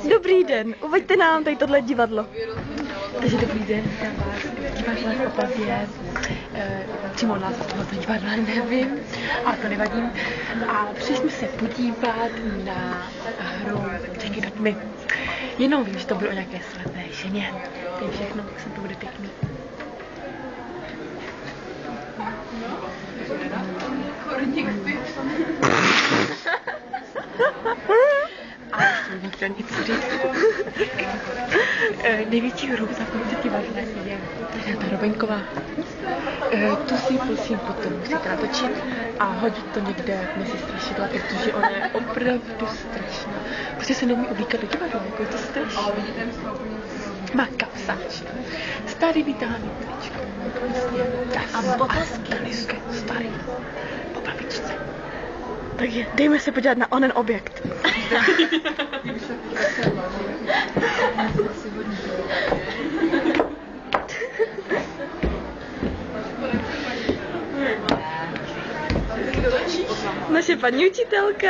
Dobrý den, uveďte nám tady tohle divadlo. Takže dobrý den, vítám vás v divadle v Opavě. Přímo název tohoto divadla nevím, ale to nevadí. A přišli jsme se podívat na hru Řeky do tmy. Jenom vím, že to bude o nějaké slepé ženě. To je všechno, tak se to bude pěkný. A jsem nechtěl nic říct. Největší hru za konce divadla je Renata Robeňková. Tu si prosím potom musíte natočit a hodit to někde mezi strašidla, protože ona je opravdu strašná. Prostě se neumí oblíkat do divadla, jako je to strašné. Má kapsáč, starý vytáhaný tričko, a botasky, starý, po babičce. Takže dejme se podívat na onen objekt. Naše paní učitelka.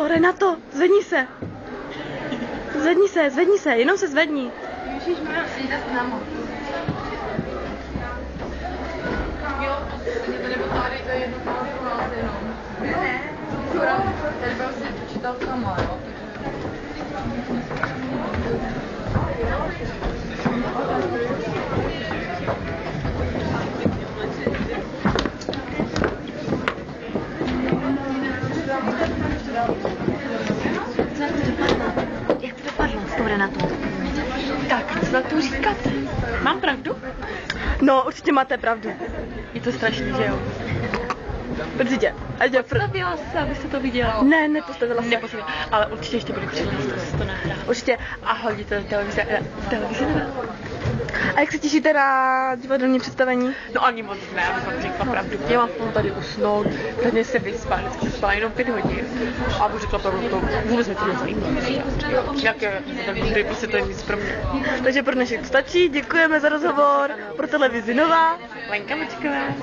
Renato, zvedni se. Zvedni se, jenom se zvedni. Ježišmarja, jde s náma. Jo, to nebo tady, to je jedno pálko, jenom. Ne, tady byl si učitelkama, jo. Jak to dopadlo s tou Renatou? Tak, co na to říkáte? Mám pravdu? No, určitě máte pravdu. Je to strašný, že jo? Určitě. Postavila se, abyste to viděla. Ne, nepostavila se. Nepostavila, ale určitě ještě bude příležitost to nahrát. Určitě. A hodíte televize ne? A jak se těšíte na divadelní představení? No ani moc ne, abych vám řekla pravdu. Já mám tady usnout, tady se vyspat, vždycky jsem spala jenom 5 hodin. A abych řekla pravdu, to vůbec mě to nezajímá. Nějaké divadelní hry, prostě to je nic pro mě. Takže pro dnešek stačí, děkujeme za rozhovor. Pro televizi Nová. Lenka Mačková.